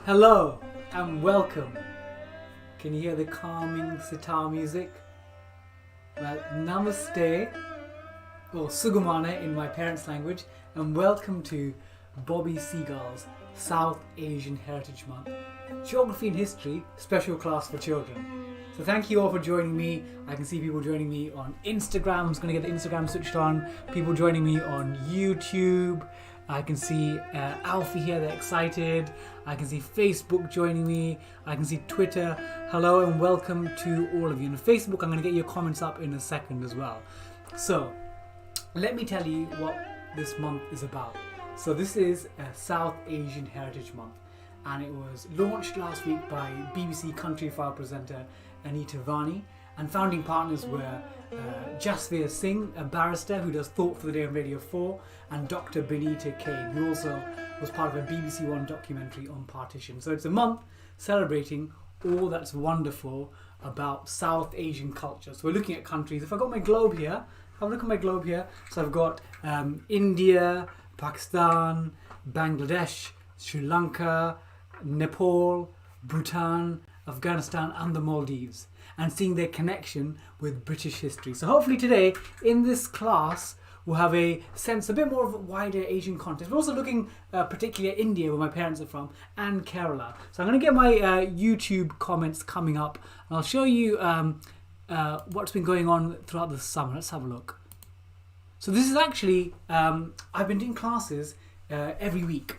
Hello and welcome. Can you hear the calming sitar music? Well, namaste, or sugumana in my parents' language, and welcome to Bobby SEAGULL'S South Asian Heritage Month Geography and History Special Class for Children. So thank you all for joining me. I can see people joining me on Instagram. I'm just going to get the Instagram switched on. People joining me on YouTube. I can see Alfie here, they're excited. I can see Facebook joining me. I can see Twitter. Hello and welcome to all of you. And Facebook, I'm going to get your comments up in a second as well. So, let me tell you what this month is about. So this is South Asian Heritage Month. And it was launched last week by BBC Countryfile presenter Anita Rani. And founding partners were Jasvir Singh, a barrister who does Thought for the Day on Radio 4, and Dr Binita Kane, who also was part of a BBC One documentary on Partition. So it's a month celebrating all that's wonderful about South Asian culture. So we're looking at countries. If I've got my globe here, have a look at my globe here. So I've got India, Pakistan, Bangladesh, Sri Lanka, Nepal, Bhutan, Afghanistan and the Maldives, and seeing their connection with British history. So hopefully today in this class we'll have a sense, a bit more of a wider Asian context. We're also looking particularly at India, where my parents are from, and Kerala. So I'm going to get my YouTube comments coming up, and I'll show you what's been going on throughout the summer. Let's have a look. So this is actually, I've been doing classes every week.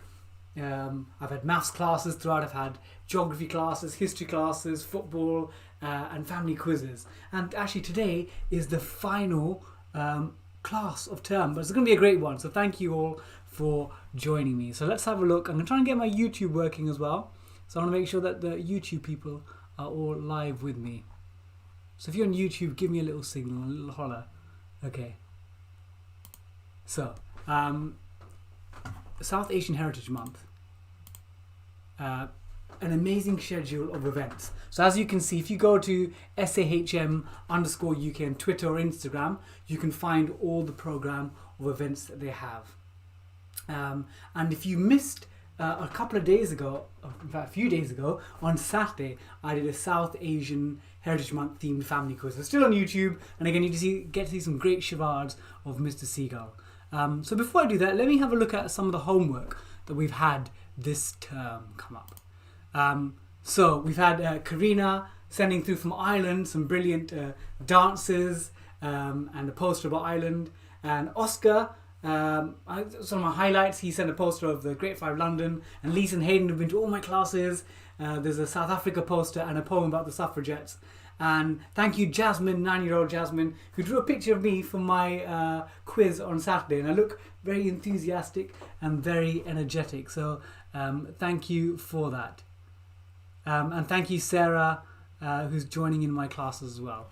I've had maths classes throughout, I've had geography classes, history classes, football and family quizzes. And actually today is the final class of term, but it's going to be a great one. So thank you all for joining me. So let's have a look. I'm going to try and get my YouTube working as well. So I want to make sure that the YouTube people are all live with me. So if you're on YouTube, give me a little signal, a little holler. Okay. So, South Asian Heritage Month. An amazing schedule of events. So as you can see, if you go to SAHM_UK on Twitter or Instagram, you can find all the program of events that they have. And if you missed a couple of days ago, in fact a few days ago, on Saturday, I did a South Asian Heritage Month themed family quiz. It's still on YouTube, and again you get to see some great charades of Mr. Seagull. So before I do that, let me have a look at some of the homework that we've had this term come up. So we've had Karina sending through from Ireland some brilliant dances and a poster about Ireland. And Oscar, some of my highlights, he sent a poster of the Great Five London. And Lisa and Hayden have been to all my classes. There's a South Africa poster and a poem about the suffragettes. And thank you Jasmine, 9-year-old Jasmine, who drew a picture of me for my quiz on Saturday. And I look very enthusiastic and very energetic. So thank you for that. And thank you Sarah, who's joining in my classes as well.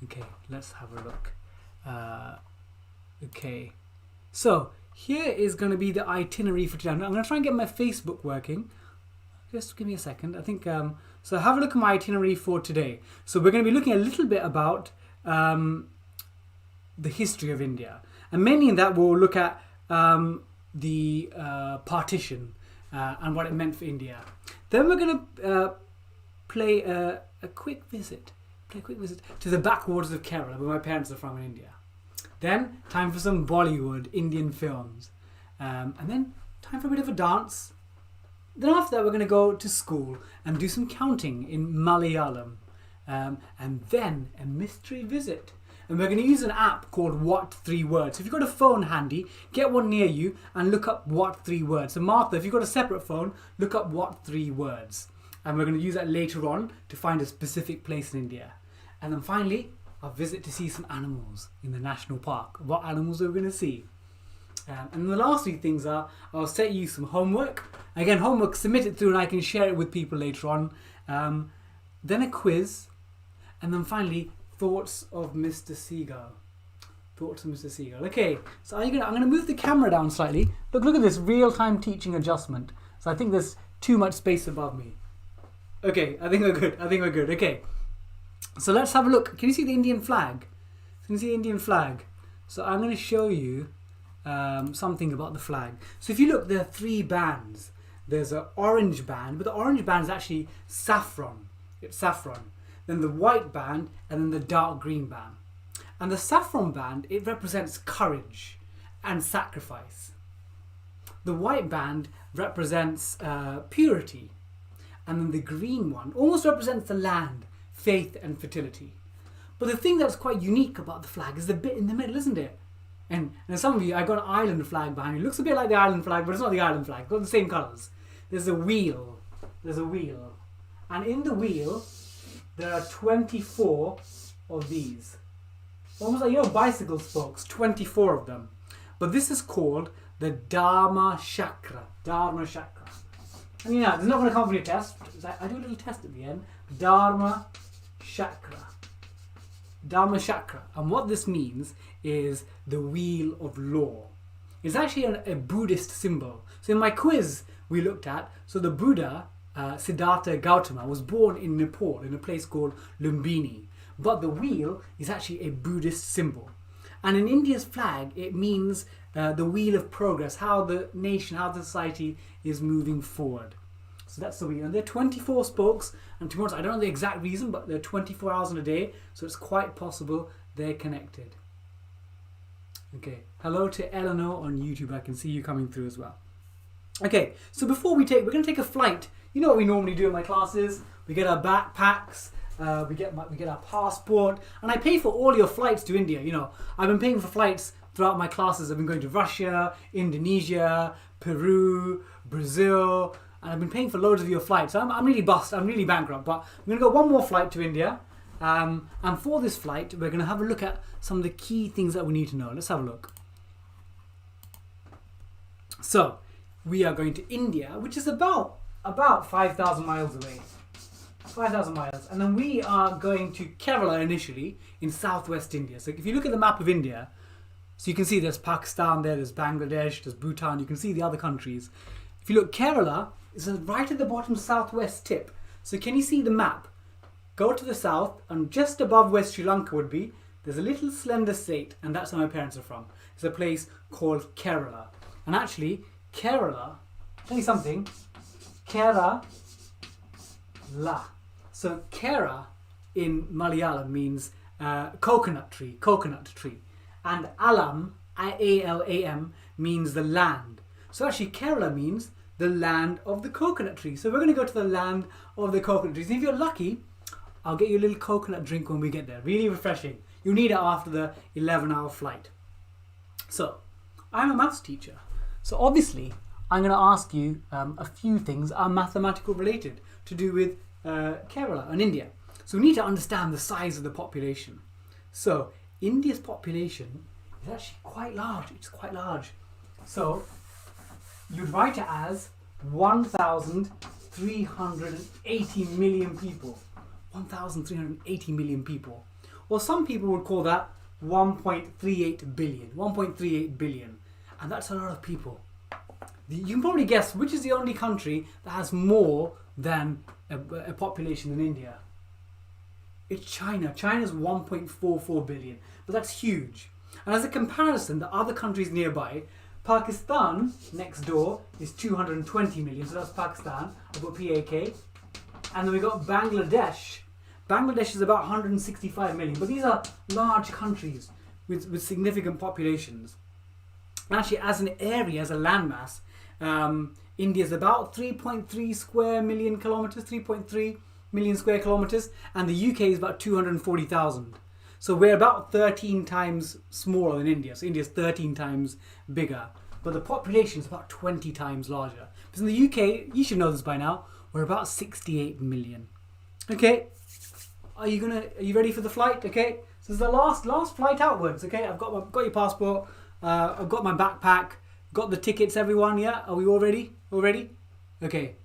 Okay, let's have a look. Okay, so here is going to be the itinerary for today. I'm going to try and get my Facebook working. Just give me a second. I think, so have a look at my itinerary for today. So we're going to be looking a little bit about the history of India. And mainly in that we'll look at the partition and what it meant for India. Then we're going to play a quick visit to the backwaters of Kerala, where my parents are from in India. Then time for some Bollywood Indian films. And then time for a bit of a dance. Then after that we're going to go to school and do some counting in Malayalam. And then a mystery visit. And we're going to use an app called WhatWords. So if you've got a phone handy, get one near you and look up WhatWords. So Martha, if you've got a separate phone, look up WhatWords. And we're going to use that later on to find a specific place in India. And then finally, our visit to see some animals in the national park. What animals are we going to see? And the last three things are, I'll set you some homework. Again, homework submitted through and I can share it with people later on. Then a quiz. And then finally, thoughts of Mr. Seagull. Thoughts of Mr. Seagull. Okay, so I'm going to move the camera down slightly. Look at this real-time teaching adjustment. So I think there's too much space above me. Okay, I think we're good. Okay, so let's have a look. Can you see the Indian flag? Can you see the Indian flag? So I'm going to show you something about the flag. So if you look, there are three bands. there's an orange band, but the orange band is actually saffron. It's saffron. Then the white band, and then the dark green band. And the saffron band, it represents courage and sacrifice. The white band represents purity. And then the green one almost represents the land, faith and fertility. But the thing that's quite unique about the flag is the bit in the middle, isn't it? And some of you, I got an island flag behind you. It looks a bit like the island flag, but it's not the island flag. It's got the same colours. There's a wheel. There's a wheel. And in the wheel, there are 24 of these. Almost like, you know, bicycle spokes, 24 of them. But this is called the Dharma Chakra. Dharma Chakra. And you know, it's not going to come from your test. I do a little test at the end. Dharma Chakra. Dharma Chakra. And what this means is the wheel of law. It's actually a Buddhist symbol. So in my quiz we looked at, so the Buddha, Siddhartha Gautama, was born in Nepal in a place called Lumbini. But the wheel is actually a Buddhist symbol. And in India's flag, it means the wheel of progress, how the nation, how the society is moving forward. So that's the wheel. And there are 24 spokes, and to be honest, I don't know the exact reason, but they're 24 hours in a day, so it's quite possible they're connected. Okay, hello to Eleanor on YouTube. I can see you coming through as well. Okay, so before we're going to take a flight. You know what we normally do in my classes? We get our backpacks, we get our passport, and I pay for all your flights to India. You know, I've been paying for flights throughout my classes. I've been going to Russia, Indonesia, Peru, Brazil, and I've been paying for loads of your flights. So I'm really bust. I'm really bankrupt. But I'm going to go one more flight to India. And for this flight, we're going to have a look at some of the key things that we need to know. Let's have a look. So, we are going to India, which is about 5,000 miles away. 5,000 miles. And then we are going to Kerala initially in southwest India. So if you look at the map of India, so you can see there's Pakistan there, there's Bangladesh, there's Bhutan, you can see the other countries. If you look, Kerala is right at the bottom southwest tip. So can you see the map? Go to the south, and just above where Sri Lanka would be, there's a little slender state, and that's where my parents are from. It's a place called Kerala. And actually, Kerala, I'll tell you something, Kerala. So Kera in Malayalam means coconut tree. And Alam, A-L-A-M, means the land. So actually Kerala means the land of the coconut tree. So we're going to go to the land of the coconut trees. And if you're lucky, I'll get you a little coconut drink when we get there. Really refreshing. You'll need it after the 11-hour flight. So, I'm a maths teacher. So obviously, I'm going to ask you a few things are mathematical related to do with Kerala and India. So we need to understand the size of the population. So India's population is actually quite large. It's quite large. So you'd write it as 1,380 million people. 1,380 million people. Or some people would call that 1.38 billion. 1.38 billion. And that's a lot of people. You can probably guess which is the only country that has more than a population than India. It's China. China's 1.44 billion. But that's huge. And as a comparison, the other countries nearby, Pakistan, next door, is 220 million. So that's Pakistan. I've got PAK. And then we got Bangladesh. Bangladesh is about 165 million. But these are large countries with significant populations. Actually, as an area, as a landmass, India is about 3.3 square million kilometers, 3.3 million square kilometers, and the UK is about 240,000. So we're about 13 times smaller than India. So India is 13 times bigger, but the population is about 20 times larger. Because in the UK, you should know this by now, we're about 68 million. Okay, are you ready for the flight? Okay, so it's the last flight outwards. Okay, I've got your passport. I've got my backpack, got the tickets, everyone, yeah? Are we all ready? All ready? Okay.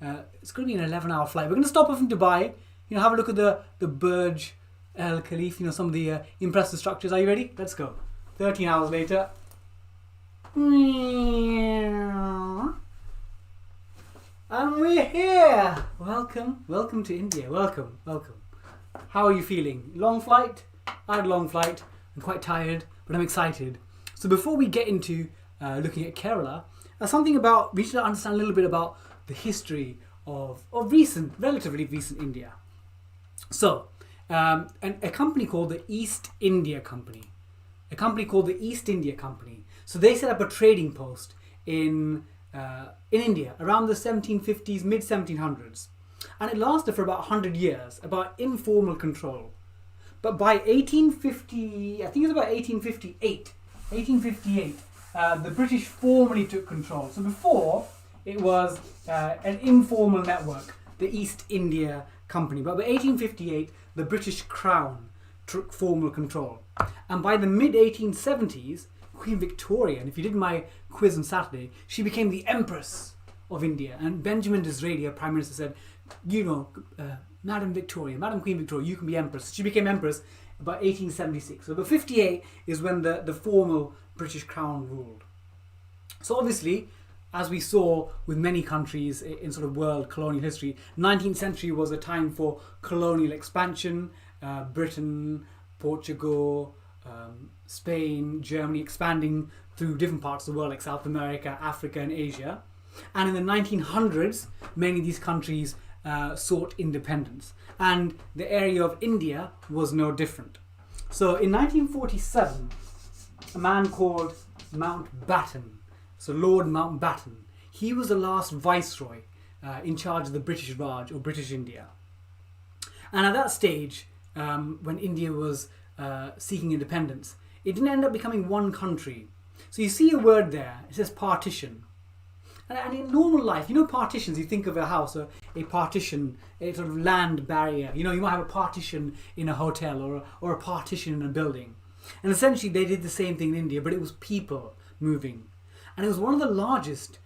It's going to be an 11-hour flight. We're going to stop off in Dubai, have a look at the Burj Al Khalifa, some of the impressive structures. Are you ready? Let's go. 13 hours later. And we're here! Welcome to India. Welcome. How are you feeling? Long flight? I had a long flight. I'm quite tired, but I'm excited. So before we get into looking at Kerala, we need to understand a little bit about the history of relatively recent India. So, a company called the East India Company. So they set up a trading post in India around the 1750s, mid 1700s, and it lasted for about 100 years, about informal control. But by 1850, I think it was about 1858, the British formally took control. So before, it was an informal network, the East India Company. But by 1858, the British Crown took formal control. And by the mid-1870s, Queen Victoria, and if you did my quiz on Saturday, she became the Empress of India. And Benjamin Disraeli, our Prime Minister, said, Madam Queen Victoria, you can be Empress. She became Empress about 1876. So about 58 is when the formal British Crown ruled. So obviously, as we saw with many countries in sort of world colonial history, 19th century was a time for colonial expansion. Britain, Portugal, Spain, Germany expanding through different parts of the world like South America, Africa and Asia. And in the 1900s, many of these countries sought independence. And the area of India was no different. So in 1947, a man called Mountbatten, so Lord Mountbatten, he was the last viceroy in charge of the British Raj, or British India. And at that stage, when India was seeking independence, it didn't end up becoming one country. So you see a word there, it says partition. And in normal life, partitions, you think of a house, a partition, a sort of land barrier. You might have a partition in a hotel or a partition in a building. And essentially they did the same thing in India, but it was people moving. And it was one of the largest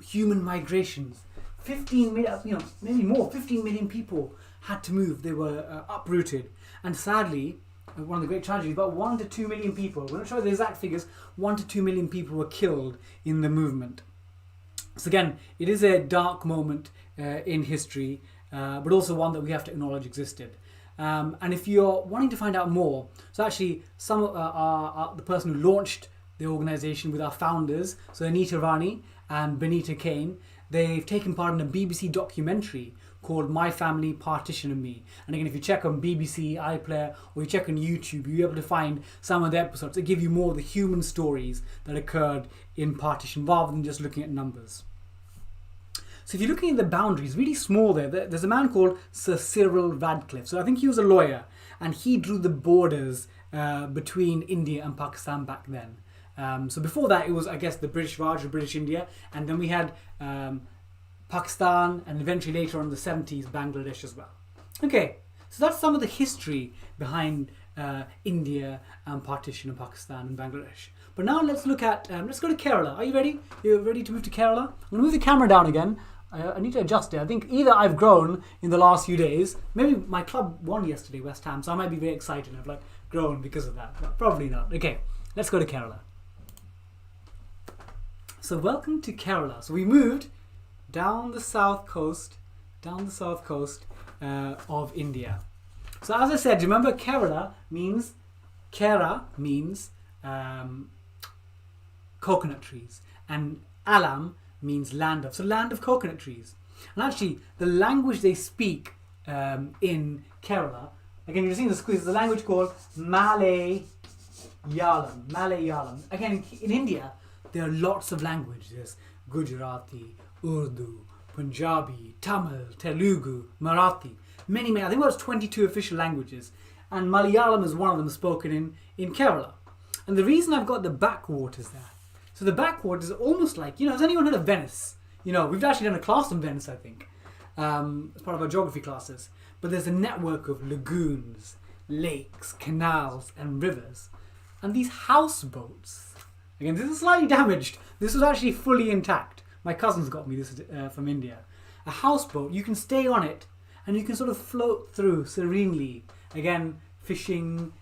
human migrations. 15 million, maybe more, 15 million people had to move. They were uprooted. And sadly, one of the great tragedies, about 1 to 2 million people, we're not sure the exact figures, 1 to 2 million people were killed in the movement. So again, it is a dark moment in history, but also one that we have to acknowledge existed. And if you're wanting to find out more, so actually some the person who launched the organisation with our founders, so Anita Rani and Binita Kane, they've taken part in a BBC documentary called My Family, Partition and Me. And again, if you check on BBC iPlayer or you check on YouTube, you'll be able to find some of the episodes that give you more of the human stories that occurred in partition rather than just looking at numbers. So if you're looking at the boundaries, really small there's a man called Sir Cyril Radcliffe. So I think he was a lawyer and he drew the borders between India and Pakistan back then. So before that, it was, I guess, the British Raj or British India. And then we had Pakistan and eventually later on in the 70s, Bangladesh as well. Okay, so that's some of the history behind India and partition and Pakistan and Bangladesh. But now let's look at, let's go to Kerala. Are you ready? You're ready to move to Kerala? I'm going to move the camera down again. I need to adjust it. I think either I've grown in the last few days, maybe my club won yesterday, West Ham, so I might be very excited. I've grown because of that, but probably not. Okay, let's go to Kerala. So welcome to Kerala. So we moved down the south coast of India. So as I said, remember Kerala means, Kera means coconut trees, and Alam means land of. So land of coconut trees. And actually, the language they speak in Kerala, again, you're seeing this quiz, the language called Malayalam. Again, in India, there are lots of languages. There's Gujarati, Urdu, Punjabi, Tamil, Telugu, Marathi. Many, I think it was 22 official languages. And Malayalam is one of them spoken in Kerala. And the reason I've got the backwaters there. So the backwaters are almost like, has anyone heard of Venice? We've actually done a class on Venice, I think, as part of our geography classes. But there's a network of lagoons, lakes, canals, and rivers. And these houseboats, again, this is slightly damaged. This was actually fully intact. My cousins got me this from India. A houseboat, you can stay on it and you can sort of float through serenely. Again, fishing,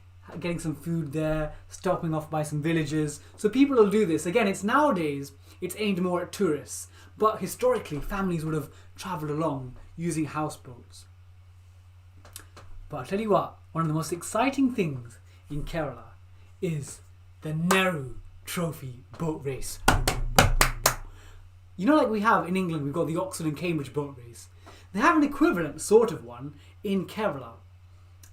getting some food there, stopping off by some villages. So people will do this. Again, nowadays, it's aimed more at tourists. But historically, families would have travelled along using houseboats. But I'll tell you what, one of the most exciting things in Kerala is the Nehru Trophy boat race. You know, like we have in England, we've got the Oxford and Cambridge boat race. They have an equivalent sort of one in Kerala.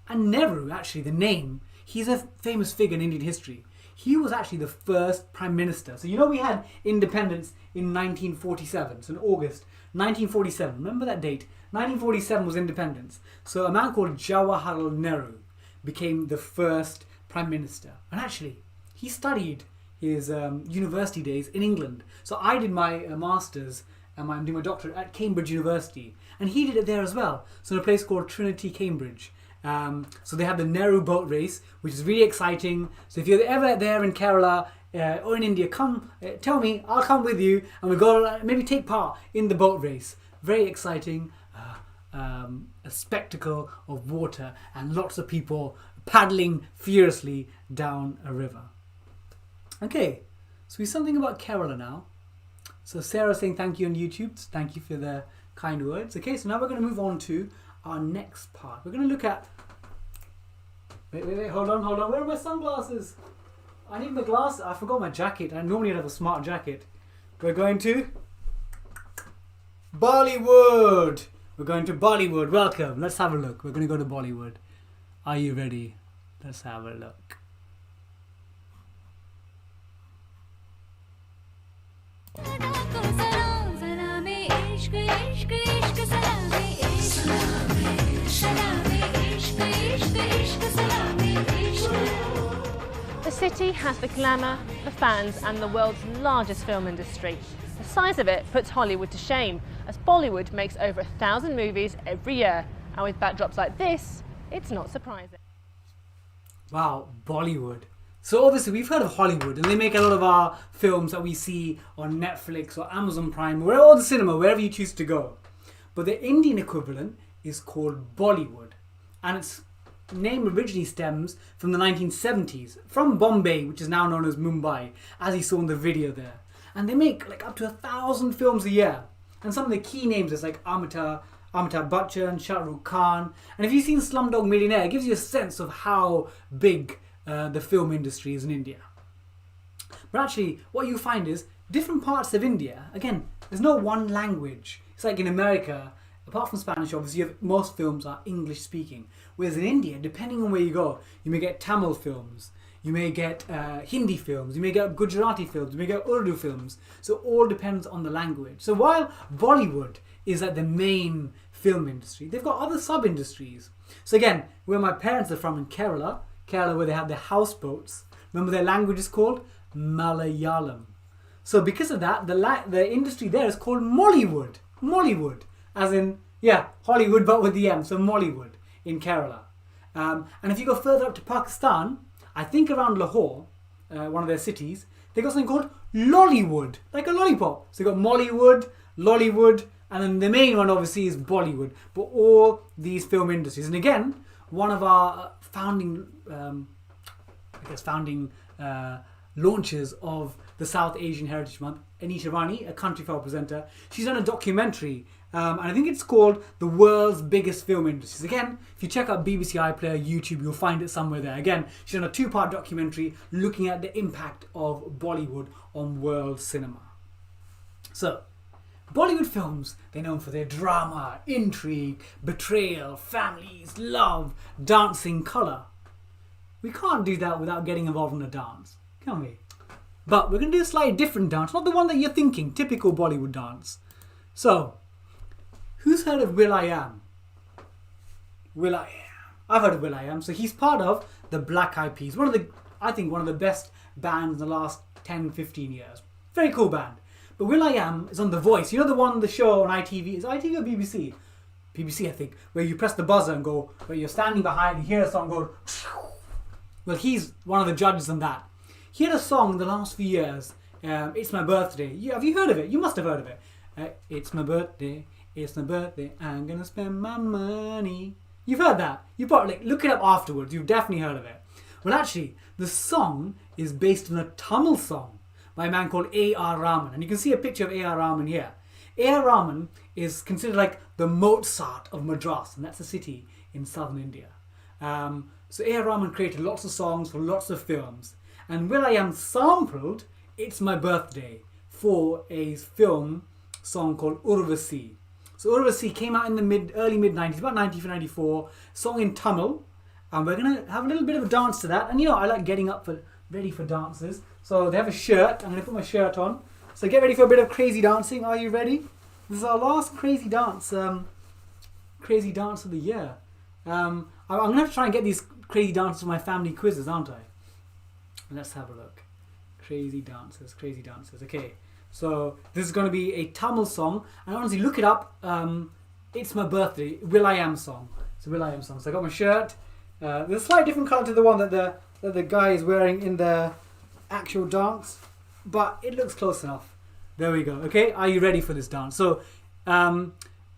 And Nehru, actually, the name, he's a famous figure in Indian history. He was actually the first Prime Minister. So you know we had independence in 1947, so in August 1947. Remember that date? 1947 was independence. So a man called Jawaharlal Nehru became the first Prime Minister. And actually, he studied his university days in England. So I did my master's and I'm doing my doctorate at Cambridge University. And he did it there as well. So in a place called Trinity, Cambridge. So they have the Nehru boat race, which is really exciting. So if you're ever there in Kerala or in India, come tell me, I'll come with you and we'll go maybe take part in the boat race. Very exciting, a spectacle of water and lots of people paddling furiously down a river. Okay, so we're something about Kerala now. So Sarah's saying thank you on YouTube. Thank you for the kind words. Okay, so now we're going to move on to our next part. We're going to look at... Wait, hold on. Where are my sunglasses? I need my glasses. I forgot my jacket. I normally have a smart jacket. We're going to... Bollywood! We're going to Bollywood. Welcome. Let's have a look. We're going to go to Bollywood. Are you ready? Let's have a look. The city has the glamour, the fans and the world's largest film industry. The size of it puts Hollywood to shame, as Bollywood makes over 1,000 movies every year. And with backdrops like this, it's not surprising. Wow, Bollywood. So obviously we've heard of Hollywood and they make a lot of our films that we see on Netflix or Amazon Prime or the cinema, wherever you choose to go. But the Indian equivalent is called Bollywood. And its name originally stems from the 1970s, from Bombay, which is now known as Mumbai, as you saw in the video there. And they make like up to 1,000 films a year. And some of the key names is like Amitabh Bachchan, Shah Rukh Khan. And if you've seen Slumdog Millionaire, it gives you a sense of how big the film industry is in India. But actually, what you find is different parts of India, again, there's no one language. It's like in America, apart from Spanish, obviously, most films are English speaking. Whereas in India, depending on where you go, you may get Tamil films, you may get Hindi films, you may get Gujarati films, you may get Urdu films. So it all depends on the language. So while Bollywood is like the main film industry, they've got other sub-industries. So again, where my parents are from in Kerala, where they have their houseboats, remember their language is called Malayalam. So because of that, the industry there is called Mollywood. Mollywood, as in, yeah, Hollywood but with the M, so Mollywood in Kerala. And if you go further up to Pakistan, I think around Lahore, one of their cities, they got something called Lollywood, like a lollipop. So you got Mollywood, Lollywood, and then the main one obviously is Bollywood. But all these film industries, and again, one of our founding launches of the South Asian Heritage Month, Anita Rani, a Countryfile presenter, she's done a documentary, and I think it's called The World's Biggest Film Industries. Again, if you check out BBC iPlayer, YouTube, you'll find it somewhere there. Again, she's done a 2-part documentary looking at the impact of Bollywood on world cinema. So, Bollywood films, they're known for their drama, intrigue, betrayal, families, love, dancing, colour. We can't do that without getting involved in a dance, can we? But we're going to do a slightly different dance, not the one that you're thinking, typical Bollywood dance. So, who's heard of will.i.am? will.i.am. I've heard of will.i.am. So he's part of the Black Eyed Peas. I think one of the best bands in the last 10, 15 years. Very cool band. But will.i.am is on The Voice. You know the show on ITV? Is it ITV or BBC? BBC, I think. Where you press the buzzer and go, where you're standing behind, you hear a song go... Well, he's one of the judges on that. He had a song in the last few years, It's My Birthday. Have you heard of it? You must have heard of it. It's my birthday, I'm gonna spend my money. You've heard that. You probably look it up afterwards. You've definitely heard of it. Well, actually, the song is based on a Tamil song by a man called A.R. Rahman. And you can see a picture of A.R. Rahman here. A.R. Rahman is considered like the Mozart of Madras, and that's a city in southern India. So A.R. Rahman created lots of songs for lots of films. And will.i.am sampled It's My Birthday for a film song called Urvasi. So Urvasi came out in the early mid 90s, about 94, song in Tamil. And we're going to have a little bit of a dance to that. And you know, I like getting up ready for dances. So they have a shirt. I'm going to put my shirt on. So get ready for a bit of crazy dancing. Are you ready? This is our last crazy dance of the year. I'm going to have to try and get these crazy dances for my family quizzes, aren't I? Let's have a look. Crazy dances. Okay. So this is going to be a Tamil song. And honestly, look it up. It's my birthday. Will.i.am song. It's a Will.i.am song. So I got my shirt. There's a slightly different colour to the one that the guy is wearing in the actual dance, but it looks close enough. There we go. Okay, are you ready for this dance? So,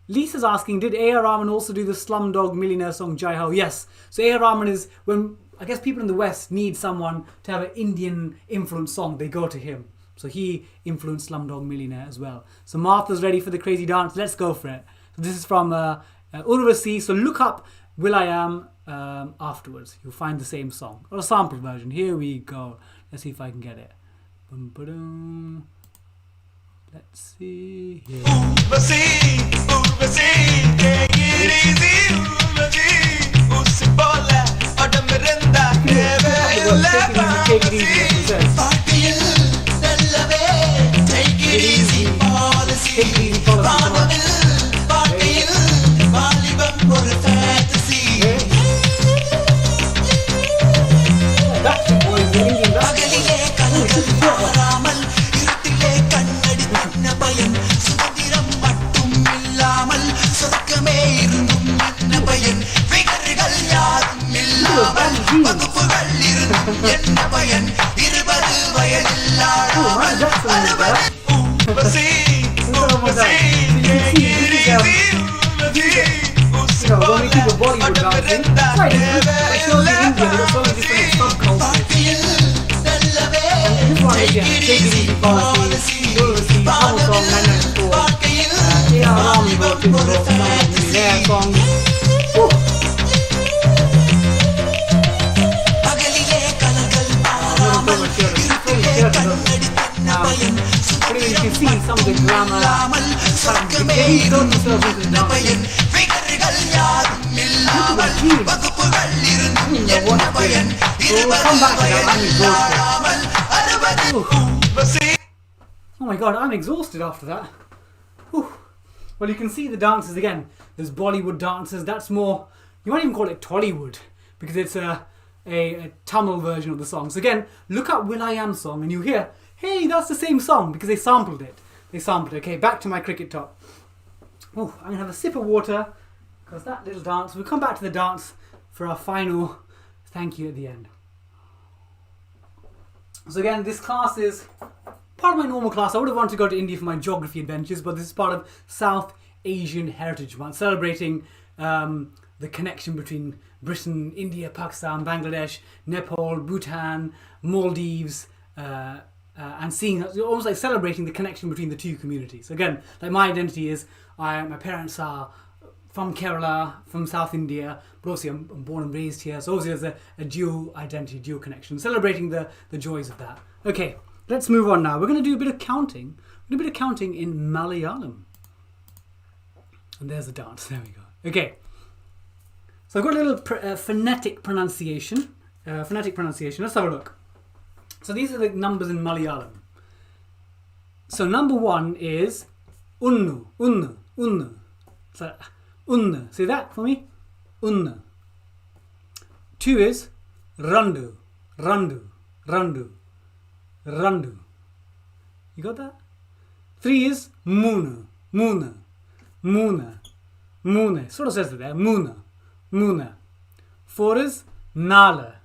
Lisa's asking, did A.R. Rahman also do the Slumdog Millionaire song Jai Ho? Yes. So A.R. Rahman is, when I guess people in the West need someone to have an Indian influence song, they go to him. So he influenced Slumdog Millionaire as well. So Martha's ready for the crazy dance. Let's go for it. So this is from Urvasi. So look up Will.i.am afterwards. You'll find the same song or a sample version. Here we go. Let's see if I can get it. Let's see here. Take it easy. When we think of Bollywood dancing, right, it shows in India there are so many different subcultures. And this one is, yeah, Take It Easy Policy, Urvasi, Tamil song 994, A.R. Rahman wrote this their song. Now, you can see some of the glamour and they don't themselves into the dance. We'll come back to that. I'm exhausted. Oh my god, I'm exhausted after that. Whew. Well, you can see the dances again. There's Bollywood dances. That's more, you might even call it Tollywood, because it's a Tamil version of the song. So again, look up Will.i.am song and you hear, hey, that's the same song, because they sampled it. Okay, back to my cricket top. Oh, I'm going to have a sip of water, because that little dance, we'll come back to the dance for our final thank you at the end. So again, this class is part of my normal class. I would have wanted to go to India for my geography adventures, but this is part of South Asian Heritage Month, celebrating the connection between Britain, India, Pakistan, Bangladesh, Nepal, Bhutan, Maldives, and seeing, almost like celebrating the connection between the two communities. Again, like my identity is, my parents are from Kerala, from South India, but obviously I'm born and raised here, so obviously there's a dual identity, dual connection, celebrating the joys of that. Okay, let's move on now. We're going to do a bit of counting. We're going to do a bit of counting in Malayalam. And there's the dance, there we go. Okay, so I've got a little phonetic pronunciation. Let's have a look. So these are the numbers in Malayalam. So number 1 is unnu. So unnu. Say that for me. Unnu. 2 is randu. You got that? 3 is moona. Sort of says it there. Moona. 4 is nala.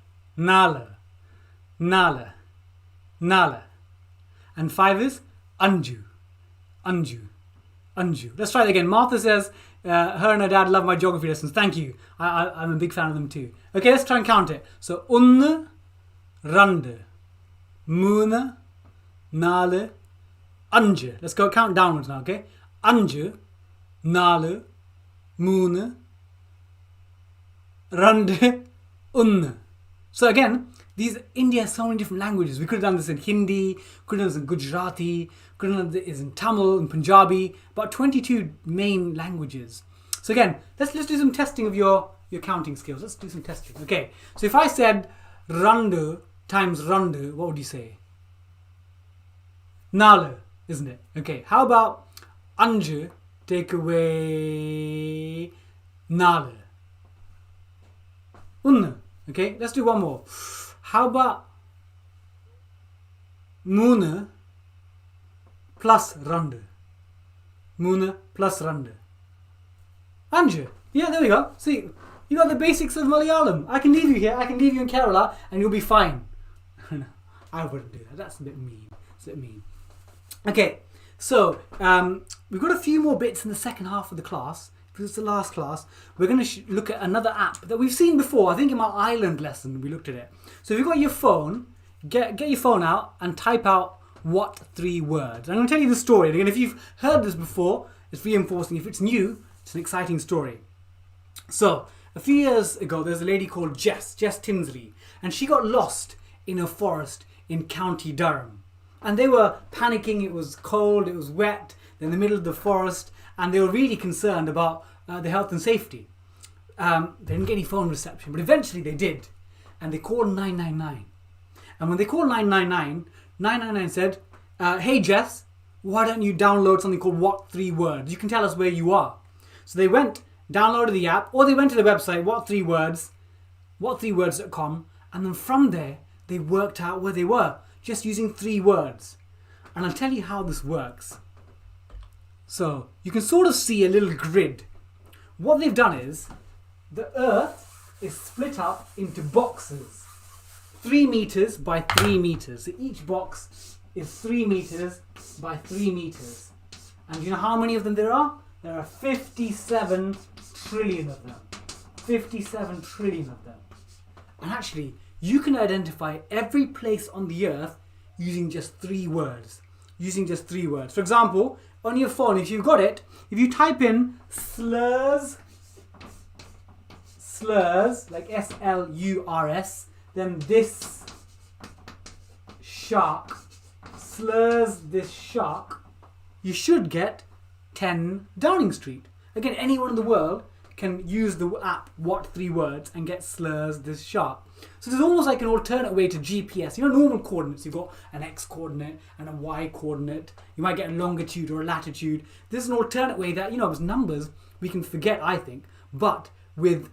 And 5 is anju. Let's try it again. Martha says her and her dad love my geography lessons. Thank you. I'm a big fan of them too. Okay, let's try and count it. So unnu, randu, moona, nalu, anju. Let's go count downwards now, okay? Anju, nalu, moona, randu, unnu. So again, India has so many different languages. We could have done this in Hindi, could have done this in Gujarati, could have done this in Tamil, in Punjabi, about 22 main languages. So again, let's do some testing of your counting skills. Let's do some testing. Okay, so if I said Randu times Randu, what would you say? Nalu, isn't it? Okay, how about Anju take away Nalu? Unnu. Okay, let's do one more. How about Moona plus Randu? Moona plus Randu. Anju. Yeah, there we go. See, you got the basics of Malayalam. I can leave you here, I can leave you in Kerala, and you'll be fine. I wouldn't do that. That's a bit mean. It's a bit mean. Okay, so we've got a few more bits in the second half of the class. Because it's the last class. We're going to look at another app that we've seen before. I think in my island lesson we looked at it. So if you've got your phone, get your phone out and type out what 3 words. I'm going to tell you the story. Again, if you've heard this before, it's reinforcing. If it's new, it's an exciting story. So a few years ago, there's a lady called Jess Tinsley, and she got lost in a forest in County Durham. And they were panicking. It was cold, it was wet, they're in the middle of the forest, and they were really concerned about their health and safety. They didn't get any phone reception, but eventually they did. And they called 999. And when they called 999, 999 said, hey Jess, why don't you download something called What 3 Words? You can tell us where you are. So they went, downloaded the app, or they went to the website, What 3 Words, what3words.com, and then from there, they worked out where they were, just using 3 words. And I'll tell you how this works. So you can sort of see a little grid. What they've done is, the earth is split up into boxes. 3 meters by 3 meters. So each box is 3 meters by 3 meters. And do you know how many of them there are? There are 57 trillion of them. 57 trillion of them. And actually, you can identify every place on the earth using just 3 words. Using just 3 words. For example, on your phone, if you've got it, if you type in slurs, like S-L-U-R-S, then this shark, slurs this shark, you should get 10 Downing Street. Again, anyone in the world can use the app What 3 Words and get slurs this shark. So there's almost like an alternate way to GPS. You know, normal coordinates, you've got an X coordinate and a Y coordinate. You might get a longitude or a latitude. This is an alternate way that, you know, as numbers, we can forget, I think. But with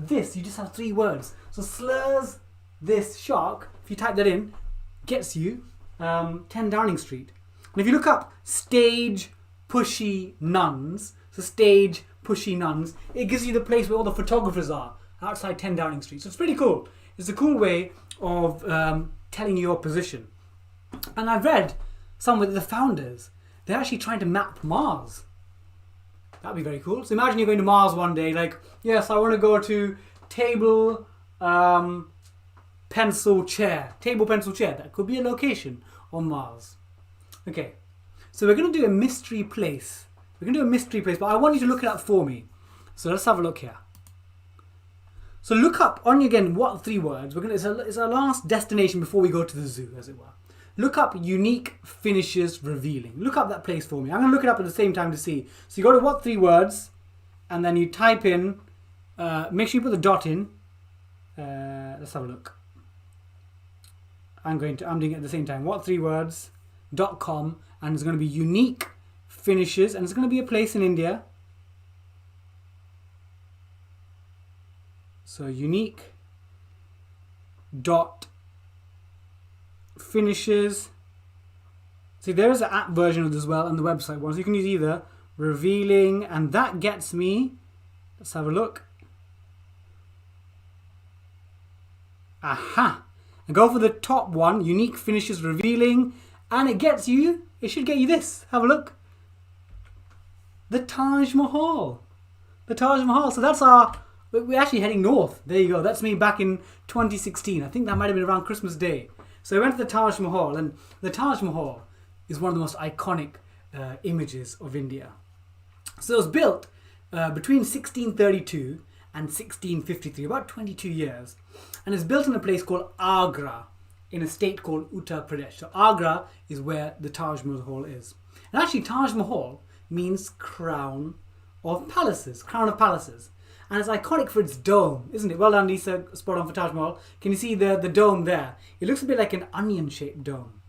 this, you just have 3 words. So slurs this shark, if you type that in, gets you 10 Downing Street. And if you look up stage pushy nuns, so stage pushy nuns, it gives you the place where all the photographers are, outside 10 Downing Street. So it's pretty cool. It's a cool way of telling your position. And I've read some of the founders, they're actually trying to map Mars. That'd be very cool. So imagine you're going to Mars one day, like, yes, I want to go to table, pencil, chair. Table, pencil, chair. That could be a location on Mars. Okay, so we're going to do a mystery place. We're going to do a mystery place, but I want you to look it up for me. So let's have a look here. So look up, on again, What 3 Words. It's our last destination before we go to the zoo, as it were. Look up unique finishes revealing. Look up that place for me. I'm going to look it up at the same time to see. So you go to What 3 Words, and then you type in, make sure you put the dot in. Let's have a look. I'm doing it at the same time. What3words.com, and it's going to be unique finishes, and it's going to be a place in India. So unique dot finishes. See, there is an app version of this as well, and the website one. So you can use either revealing, and that gets me. Let's have a look. Aha! And go for the top one, unique finishes revealing, and it gets you. It should get you this. Have a look. The Taj Mahal. The Taj Mahal. So that's our. We're actually heading north. There you go. That's me back in 2016. I think that might have been around Christmas Day. So I went to the Taj Mahal, and the Taj Mahal is one of the most iconic images of India. So it was built between 1632 and 1653, about 22 years. And it's built in a place called Agra, in a state called Uttar Pradesh. So Agra is where the Taj Mahal is. And actually Taj Mahal means crown of palaces, crown of palaces. And it's iconic for its dome, isn't it? Well done, Lisa, spot on for Taj Mahal. Can you see the dome there? It looks a bit like an onion-shaped dome.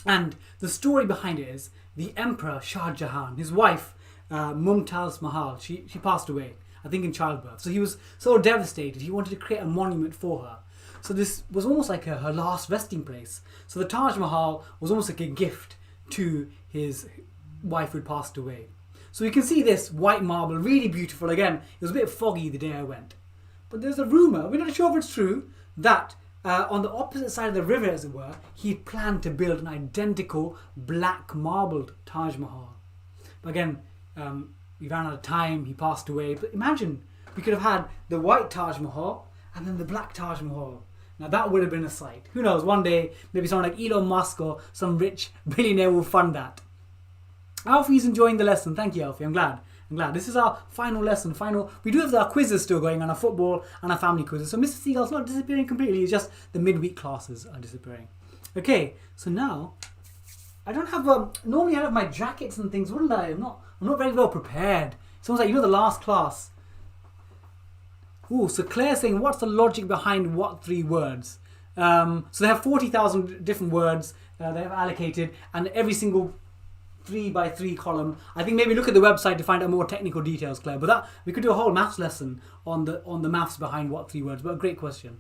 And the story behind it is the Emperor Shah Jahan, his wife Mumtaz Mahal, she passed away, I think in childbirth. So he was so devastated, he wanted to create a monument for her. So this was almost like her last resting place. So the Taj Mahal was almost like a gift to his wife who had passed away. So you can see this white marble, really beautiful. Again, it was a bit foggy the day I went. But there's a rumour, we're not sure if it's true, that on the opposite side of the river, as it were, he planned to build an identical black marbled Taj Mahal. But again, we ran out of time, he passed away. But imagine, we could have had the white Taj Mahal and then the black Taj Mahal. Now that would have been a sight. Who knows, one day, maybe someone like Elon Musk or some rich billionaire will fund that. Alfie's enjoying the lesson. Thank you, Alfie. I'm glad. This is our final lesson. We do have our quizzes still going on, our football and our family quizzes. So Mr. Seagull's not disappearing completely. It's just the midweek classes are disappearing. Okay, so now I don't have normally I have my jackets and things, wouldn't I? I'm not very well prepared. It's almost like, the last class. Ooh, so Claire's saying, what's the logic behind what 3 words? So they have 40,000 different words they have allocated, and every single 3x3 column. I think maybe look at the website to find out more technical details, Claire. But that we could do a whole maths lesson on the maths behind what 3 words. But a great question.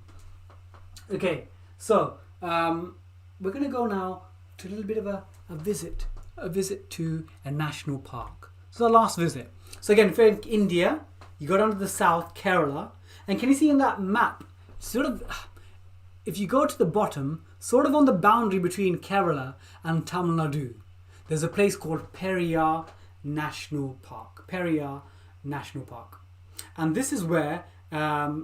Okay, so we're going to go now to a little bit of a visit to a national park. So the last visit. So again, if you're in India, you go down to the south, Kerala, and can you see on that map, sort of, if you go to the bottom, sort of on the boundary between Kerala and Tamil Nadu, there's a place called Periyar National Park. Periyar National Park. And this is where, I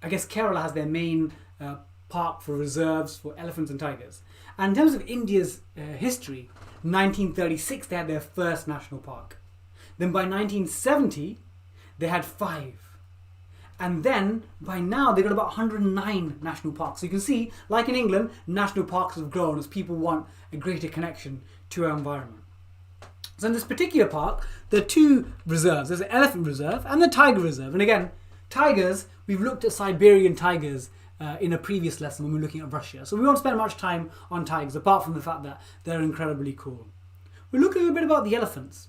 guess Kerala has their main park for reserves for elephants and tigers. And in terms of India's history, 1936 they had their first national park. Then by 1970, they had 5. And then by now they've got about 109 national parks. So you can see, like in England, national parks have grown as people want a greater connection to our environment. So in this particular park, there are 2 reserves. There's the elephant reserve and the tiger reserve. And again, tigers, we've looked at Siberian tigers in a previous lesson when we were looking at Russia. So we won't spend much time on tigers, apart from the fact that they're incredibly cool. We'll look a little bit about the elephants.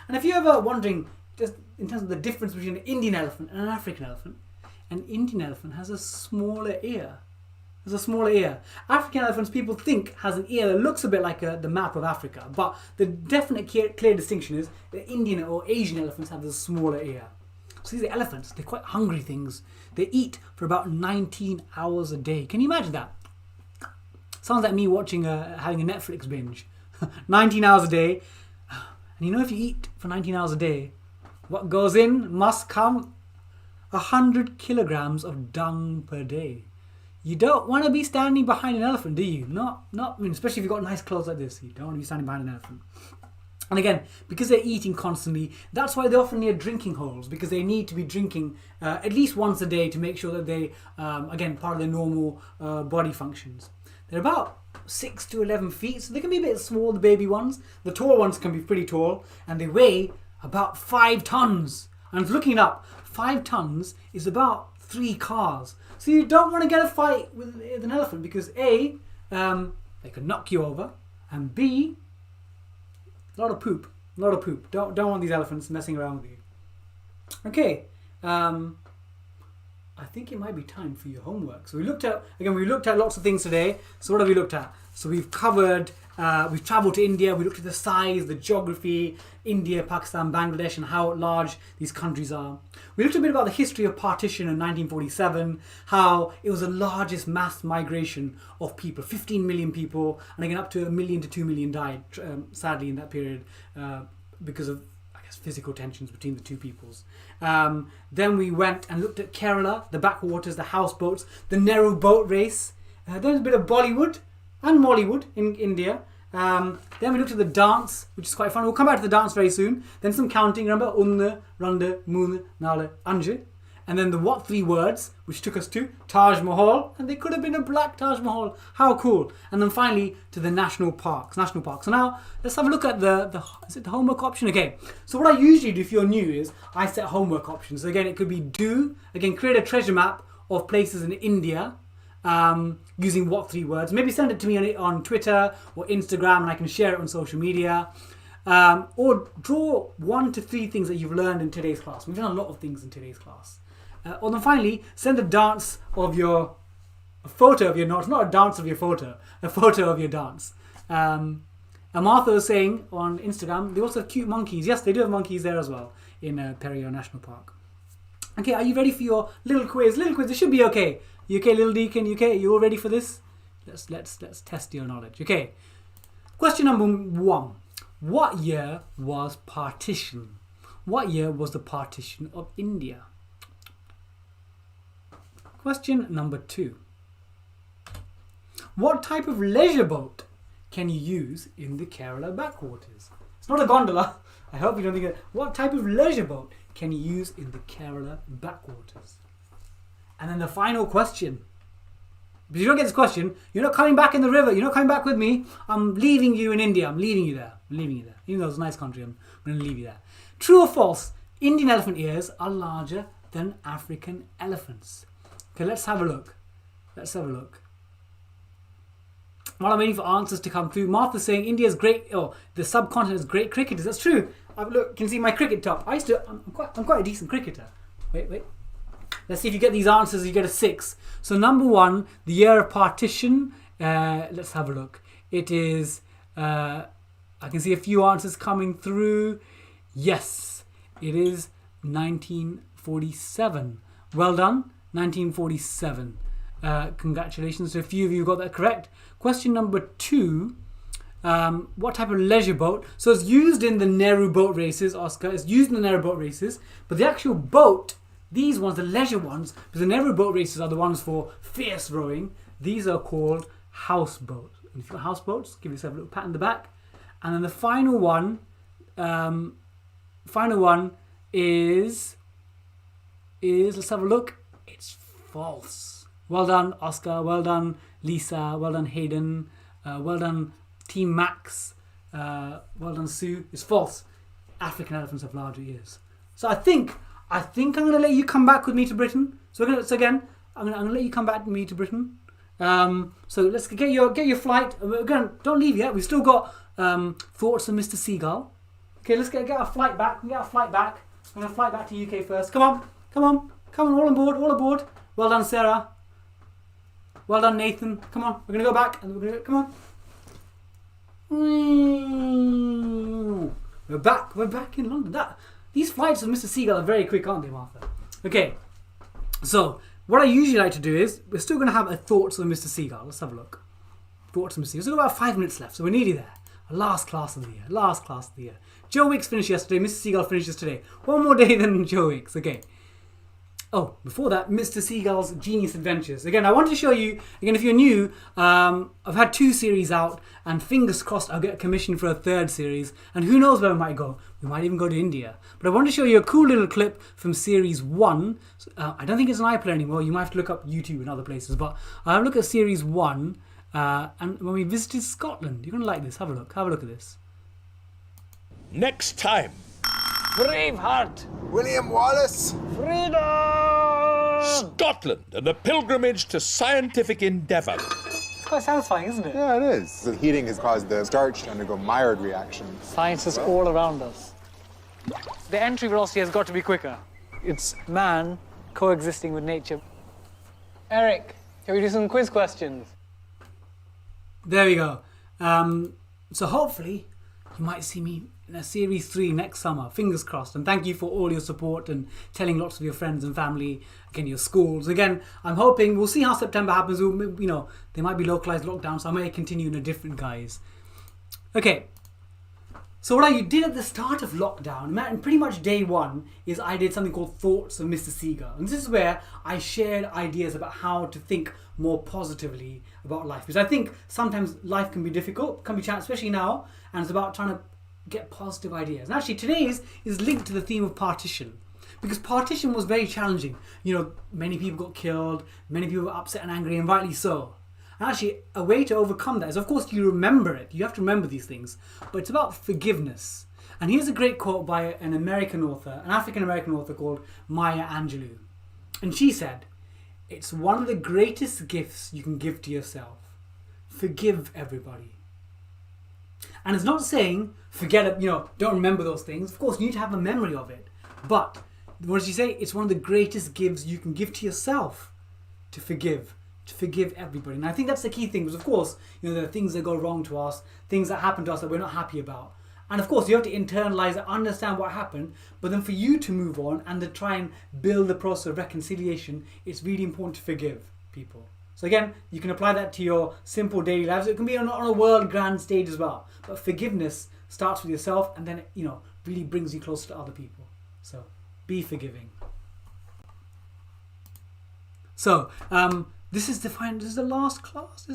And if you're ever wondering, just in terms of the difference between an Indian elephant and an African elephant, an Indian elephant has a smaller ear. There's a smaller ear. African elephants, people think, has an ear that looks a bit like the map of Africa, but the definite clear distinction is that Indian or Asian elephants have a smaller ear. So these are elephants. They're quite hungry things. They eat for about 19 hours a day. Can you imagine that? Sounds like me watching having a Netflix binge. 19 hours a day. And if you eat for 19 hours a day, what goes in must come 100 kilograms of dung per day. You don't want to be standing behind an elephant, do you? Especially if you've got nice clothes like this. You don't want to be standing behind an elephant. And again, because they're eating constantly, that's why they often need drinking holes, because they need to be drinking at least once a day to make sure that they, again, part of their normal body functions. They're about 6 to 11 feet, so they can be a bit small, the baby ones. The tall ones can be pretty tall, and they weigh about 5 tons. And looking it up, 5 tons is about 3 cars. So you don't want to get a fight with an elephant, because A, they could knock you over, and B, a lot of poop. Don't want these elephants messing around with you. Okay, I think it might be time for your homework. So we looked at lots of things today. So what have we looked at? So we've covered, we've travelled to India, we looked at the size, the geography, India, Pakistan, Bangladesh, and how large these countries are. We looked a bit about the history of partition in 1947, how it was the largest mass migration of people, 15 million people, and again up to 1 million to 2 million died, sadly, in that period because of, I guess, physical tensions between the two peoples. Then we went and looked at Kerala, the backwaters, the houseboats, the Nehru boat race. There's a bit of Bollywood and Mollywood in India. Then we looked at the dance, which is quite fun. We'll come back to the dance very soon. Then some counting. Remember? Unne, Rande, Mune, Nale, Anje. And then the what 3 words, which took us to Taj Mahal. And they could have been a black Taj Mahal. How cool. And then finally to the national parks. So now let's have a look at the homework option? Okay. So what I usually do if you're new is I set homework options. So again, it could be create a treasure map of places in India. Using what 3 words. Maybe send it to me on Twitter or Instagram and I can share it on social media. Or draw 1 to 3 things that you've learned in today's class. We've done a lot of things in today's class. Or then finally, send a photo of your notes, not a dance of your photo, a photo of your dance. And Martha was saying on Instagram, they also have cute monkeys. Yes, they do have monkeys there as well in Periyar National Park. Okay, are you ready for your little quiz? It should be okay. You okay, little deacon? You okay? You all ready for this? Let's test your knowledge. Okay. Question number 1. What year was partition? What year was the partition of India? Question number 2. What type of leisure boat can you use in the Kerala backwaters? It's not a gondola. I hope you don't think it. What type of leisure boat can you use in the Kerala backwaters? And then the final question. If you don't get this question, you're not coming back in the river. You're not coming back with me. I'm leaving you in India. I'm leaving you there. Even though it's a nice country, I'm going to leave you there. True or false? Indian elephant ears are larger than African elephants. Okay, let's have a look. While I'm waiting for answers to come through, Martha's saying India's great, the subcontinent is great cricketers. That's true. Look, you can see my cricket top. I'm quite a decent cricketer. Wait. Let's see if you get these answers. You get a 6. So number 1, the year of partition. Let's have a look. It is. I can see a few answers coming through. Yes, it is 1947. Well done, 1947. Congratulations to a few of you who got that correct. Question number 2. What type of leisure boat? So it's used in the Nehru boat races, Oscar. It's used in the Nehru boat races, but the actual boat. These ones, the leisure ones, because the Nehru boat races are the ones for fierce rowing. These are called houseboats. And if you've got houseboats, give yourself a little pat on the back. And then the final one is let's have a look. It's false. Well done, Oscar. Well done, Lisa. Well done, Hayden. Well done, Team Max. Well done, Sue. It's false. African elephants have larger ears. So I think I'm going to let you come back with me to Britain. I'm going to let you come back with me to Britain. So let's get your flight. Don't leave yet. We've still got thoughts on Mr. Seagull. Okay, let's get our flight back. We're going to fly back to UK first. Come on, all aboard. Well done, Sarah. Well done, Nathan. Come on, we're going to go back. Come on. We're back in London. These flights with Mr. Seagull are very quick, aren't they, Martha? Okay, so what I usually like to do is, we're still going to have a thoughts on Mr. Seagull. Let's have a look. Thoughts on Mr. Seagull. We've got about 5 minutes left, so we're nearly there. Last class of the year. Joe Wicks finished yesterday. Mr. Seagull finishes today. One more day than Joe Wicks. Okay. Oh, before that, Mr. Seagull's Genius Adventures. Again, I want to show you, if you're new, I've had 2 series out, and fingers crossed I'll get a commission for a 3rd series, and who knows where we might go. We might even go to India. But I want to show you a cool little clip from series 1. I don't think it's an iPlayer anymore. You might have to look up YouTube and other places, but I'll look at series 1, and when we visited Scotland. You're going to like this. Have a look at this. Next time. Braveheart! William Wallace! Freedom! Scotland and the pilgrimage to scientific endeavour. It's quite satisfying, isn't it? Yeah, it is. The heating has caused the starch to undergo Maillard reactions. Science is all around us. The entry velocity has got to be quicker. It's man coexisting with nature. Eric, can we do some quiz questions? There we go. So hopefully you might see me in a series 3 next summer. Fingers crossed. And thank you for all your support and telling lots of your friends and family, again, your schools. Again, I'm hoping, we'll see how September happens. There might be localized lockdowns, so I may continue in a different guise. Okay. So what I did at the start of lockdown, and pretty much day one, is I did something called Thoughts of Mr. Seagull. And this is where I shared ideas about how to think more positively about life. Because I think sometimes life can be difficult, can be challenging, especially now, and it's about trying to get positive ideas. And actually today's is linked to the theme of partition. Because partition was very challenging. You know, many people got killed, many people were upset and angry, and rightly so. And actually, a way to overcome that is, of course, you remember it. You have to remember these things. But it's about forgiveness. And here's a great quote by an American author, an African-American author called Maya Angelou. And she said, "It's one of the greatest gifts you can give to yourself. Forgive everybody." And it's not saying, forget it, don't remember those things. Of course, you need to have a memory of it. But, what does she say? It's one of the greatest gifts you can give to yourself, to forgive everybody. And I think that's the key thing, because of course, there are things that go wrong to us, things that happen to us that we're not happy about. And of course, you have to internalize it, understand what happened, but then for you to move on and to try and build the process of reconciliation, it's really important to forgive people. So again, you can apply that to your simple daily lives. It can be on a world grand stage as well. But forgiveness starts with yourself, and then it, really brings you closer to other people. So be forgiving. So, this is the last class.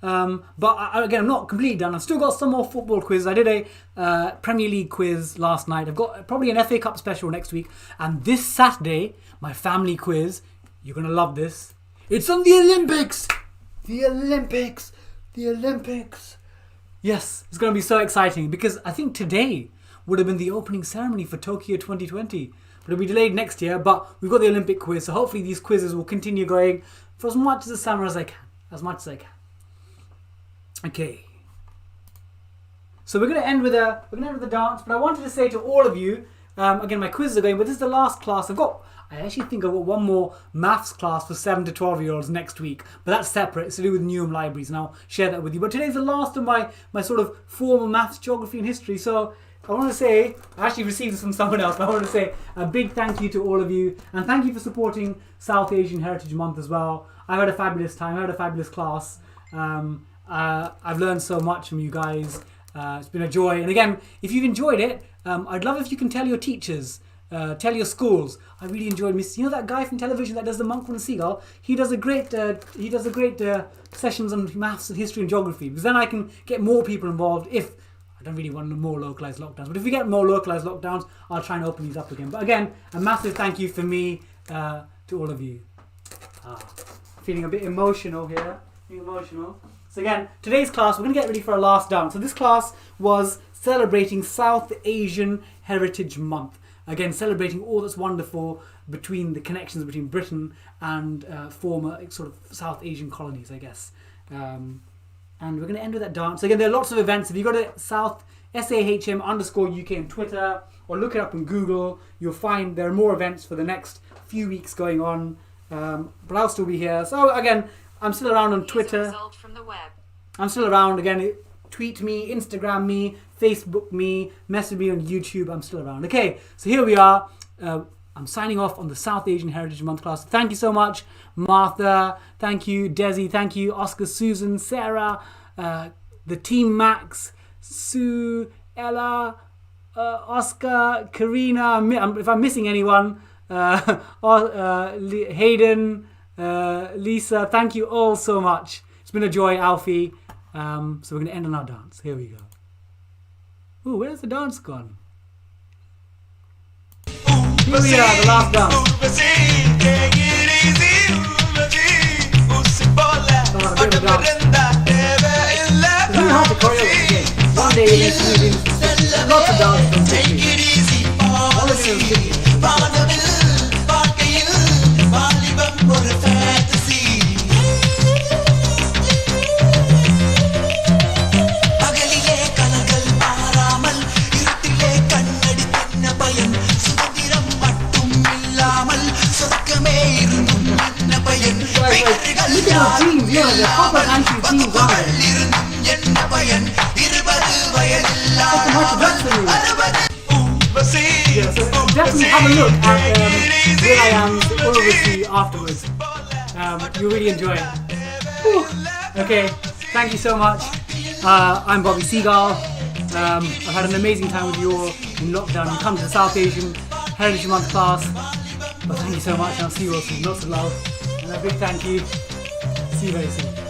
But again, I'm not completely done. I've still got some more football quizzes. I did a Premier League quiz last night. I've got probably an FA Cup special next week. And this Saturday, my family quiz, you're going to love this. It's on the Olympics! The Olympics! Yes, it's going to be so exciting, because I think today would have been the opening ceremony for Tokyo 2020. But it'll be delayed next year, but we've got the Olympic quiz, so hopefully these quizzes will continue going for as much of the summer as I can. Okay. So we're going to end with a dance, but I wanted to say to all of you, again, my quizzes are going, but this is the last class. I actually think I've got one more maths class for 7 to 12-year-olds next week, but that's separate. It's to do with Newham Libraries, and I'll share that with you. But today's the last of my sort of formal maths, geography and history, so I want to say, I actually received this from someone else, but I want to say a big thank you to all of you, and thank you for supporting South Asian Heritage Month as well. I've had a fabulous time, I had a fabulous class. I've learned so much from you guys. It's been a joy, and again, if you've enjoyed it, I'd love if you can tell your teachers, tell your schools. I really enjoyed that guy from television that does the Monk and the Seagull. He does a great sessions on maths and history and geography, because then I can get more people involved. If I don't really want more localized lockdowns, but if we get more localized lockdowns, I'll try and open these up again. But again, a massive thank you from me to all of you. Feeling a bit emotional here. So again, today's class, we're going to get ready for our last dance. So this class was celebrating South Asian Heritage Month. Again, celebrating all that's wonderful between the connections between Britain and former sort of South Asian colonies, I guess. And we're going to end with that dance. Again, there are lots of events. If you go to SAHM_UK on Twitter, or look it up on Google, you'll find there are more events for the next few weeks going on. But I'll still be here. So again, I'm still around on Twitter. I'm still around. Again, tweet me, Instagram me, Facebook me, message me on YouTube. I'm still around. Okay, so here we are. I'm signing off on the South Asian Heritage Month class. Thank you so much, Martha. Thank you, Desi. Thank you, Oscar, Susan, Sarah, the team Max, Sue, Ella, Oscar, Karina. If I'm missing anyone, Hayden, Lisa. Thank you all so much. It's been a joy, Alfie. So we're going to end on our dance. Here we go. Ooh, where's the dance gone? Here we are, the last dance. So a bit of a dance. It's really hard to choreograph again. One day you're moving, lots of dance. All of it is teams, yeah, the proper anti teams are there. That's a much better yeah, so definitely have a look at where I am overseas afterwards. You'll really enjoy it. Whew. Okay, thank you so much. I'm Bobby Seagull. I've had an amazing time with you all in lockdown. You come to the South Asian Heritage Month class. But thank you so much, and I'll see you all soon. Lots of love. And a big thank you. See you very soon.